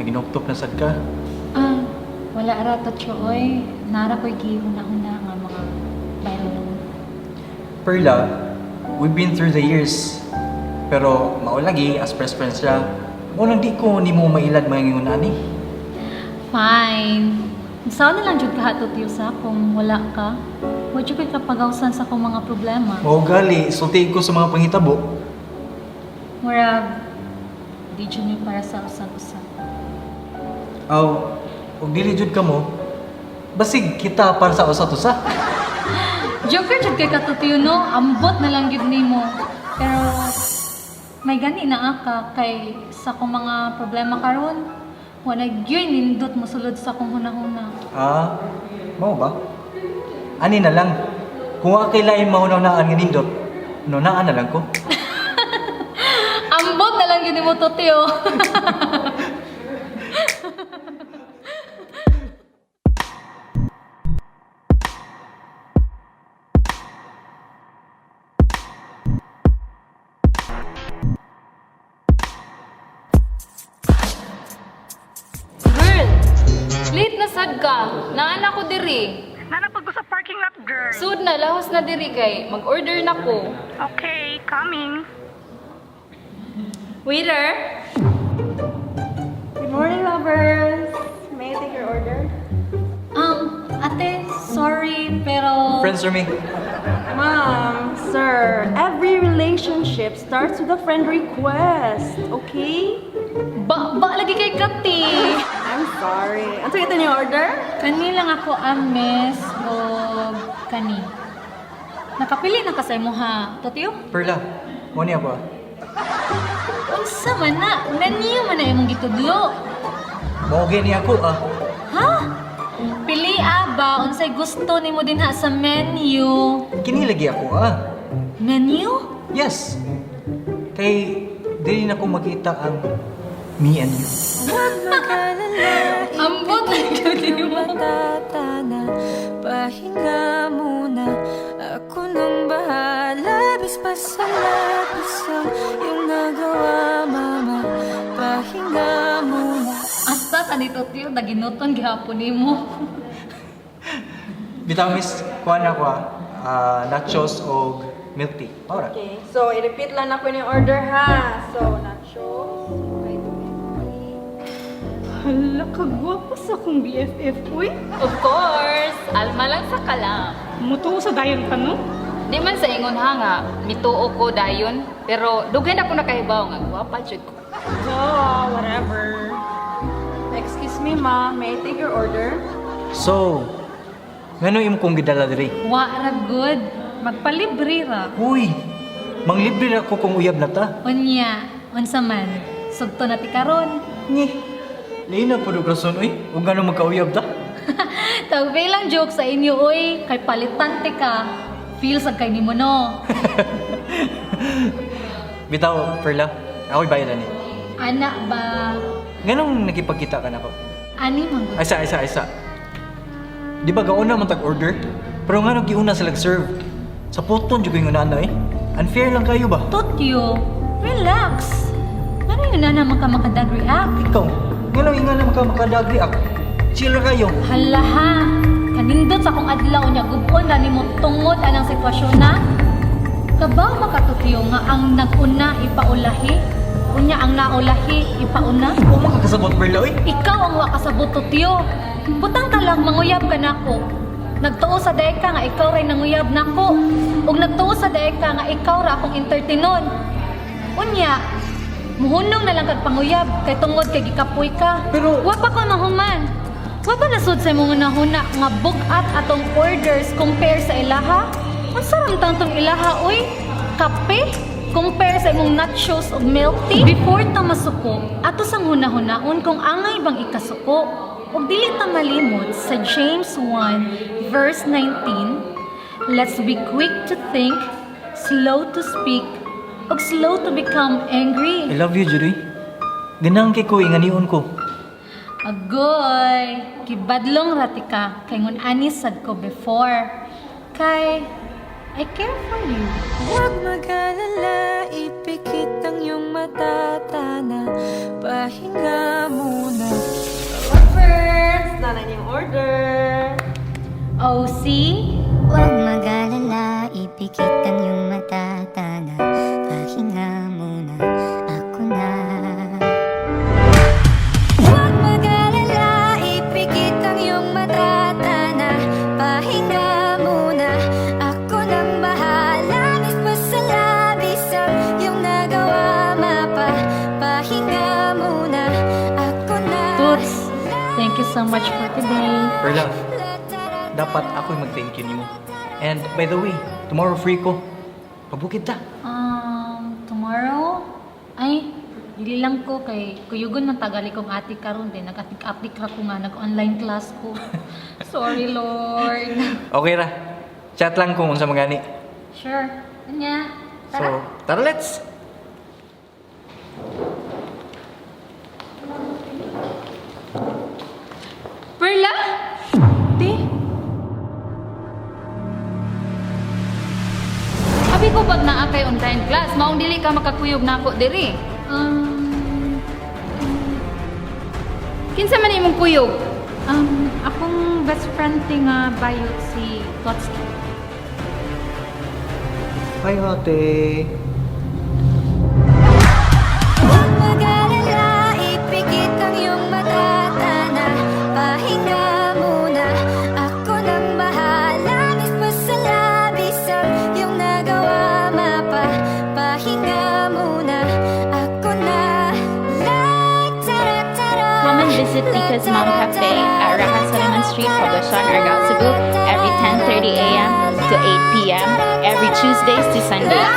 naginuktok na sad ka. Ah, wala ra to oy. Nara ko'y gihuna-huna nga mga viral. Perla, we've been through the years. Pero maulagi as best friends siya. Unang di ko ni mo mailad mga ngayon ani. Fine. Saan na lang jud ka hatutiyo sa kung wala ka? Wa jud kay kapagawsan sa akong mga problema. Mao gali, sulti ko sa mga panghitabo. Murag, di jud ni para sa usag-usag. Aw, ug dili jud ka mo. Basig kita para sa usa-usa. Joker jud kay katutiyo no, ambot na lang gid nimo. Pero may gani na aka kay sa akong mga problema karon. Wala gyud nindot mosulod sa akong hunahuna. Ah, mao ba? Ani na lang. Kung akilain mahunaw-naan nga nindot, nunaan na lang ko. Ambot na lang yun mo tutiyo. Girl, late na sad ka. Naan ako diri. Nanapag ko sa parking lot, girl. Sud na, lahos na diri kay. Mag-order na ko. Okay, coming. Waiter? Good morning, lovers. May I take your order? Ate, sorry, pero... Friends or me? Ma'am, sir, every relationship starts with a friend request, okay? Ba lagi kay Kati. I'm sorry. Ano ito niyo order? Kani lang ako miss o kani. Nakapili na ka sa imo ha, tutiyo? Perla, mo ni ako. Unsa man na, naniyo man na imong gitudlo. Mao gani ako ah. Ha? Pili ba unsay gusto nimo dinha sa menu? Kini lagi ako ah. Menu? Yes. Kay dili na ko makita ang me and you. Ambot na gyud mo. Matatana, pahinga muna. Ako nang bahala, bis pa sa labis ang iyong nagawa, mama. Pahinga muna. Asta ta dito tiyo naginuton gihapon nimo. Bitaw miss, kuha na ko ah. Nachos o milk tea. Alright. Okay, so i-repeat lang ako yung order ha. So, nachos, fried tea. Hala, kagwapo sa kong BFF, uy. Of course, alma lang sa kalam. Mutuo sa dayon ka, no? Di man sa ingon ha nga, mituo ko dayon. Pero dugay na ko nakahibaw nga, guwapa jud ko. Oh, whatever. Excuse me, ma'am. May I take your order? So, ngano imo kong gidala diri? Wa ra good. Magpalibre ra. Uy, manglibre na ko kung uyab na ta. Unya, unsa man? Sugto na ti karon. Ni, lain na po rason uy. Kung gano'n magkauyab ta. Tawag lang joke sa inyo oy, kay palitante ka. Feel sa kay nimo no. Bitaw, Perla, ako'y bayadan ni. Ana ba? Ganong nakipagkita ka na ko? Ani man gud. Aysa. Di ba gauna man tag-order? Pero nga giuna sila serve. Sa puton jud ko yung nanay. Unfair lang kayo ba? Totyo, relax. Ano yun na naman ka makadag-react? Ikaw, nga naman ka makadagri ako. Chill lang kayo. Hala ha, kanindot sa akong adlaw niya, gubon na nimo tungod anang sitwasyon na. Kabaw makatutyo nga ang nag-una ipaulahi, unya ang naulahi ipauna. Huwag makakasabot, Perla, oy. Ikaw ang wakasabot tutyo. Butang ka lang, manguyab ka nako. Nagtuo sa daig ka nga ikaw ray nanguyab nako. Ug nagtuo sa daig ka nga ikaw ra akong entertainon. Unya, muhunong na lang kag panguyab kay tungod kay gikapoy ka. Pero- wa pa ko mahuman. Wa ba nasud sa imong hunahuna nga bugat atong orders compare sa ilaha? Unsa ram tantong ilaha oy? Kape? Compare sa imong nachos ug milk tea? Before ta masuko, ato sang hunahunaon kung angay bang ikasuko. Ug dili ta malimot sa James 1 verse 19, let's be quick to think, slow to speak, ug slow to become angry. I love you, Judy. Ganang kay ko, inganiun ko. Agoy, kibadlong rati ka kay ngun anis sad ko before. Kay I care for you. Huwag mag-alala, ipikit ang iyong matatana. Pahinga muna. order. Oh, see? Huwag mag-alala, ipikit ang iyong mata, Tana. Pahinga muna, ako na. Huwag mag-alala, ipikit ang iyong mata, Tana. Pahinga muna, ako nang bahala. Miss pa sa labis ang iyong nagawa, mapa. Pahinga muna, ako na. Toots, thank you so much for today. Perla, dapat ako'y mag-thank you nimo. And by the way, tomorrow free ko. Pabukid ta. Tomorrow? Ay, dili lang ko kay kuyugon man tagali kong ati karon din nag-atik-atik ra ko nga nag-online class ko. Sorry, Lord. Okay ra. Chat lang kung unsa magani. Sure. Anya. So, tara let's. Perla? Di. Abi ko pag naa kay online class, maong dili ka makakuyog nako diri. Kinsa man imong kuyog? Akong best friend ti nga bayot si Totsky. Hi, ate. Huwag mag-alala, ipikit ang iyong mata, Tana. Pahinga muna, ako nang bahala. Miss pa sa labis ang iyong nagawa, mapa. Pahinga muna, ako na. Come and visit Tika's Mom Cafe at Raha Salaman Street, Poblacion, Argao, Cebu every 10:30 a.m. to 8 p.m. every Tuesdays to Sundays.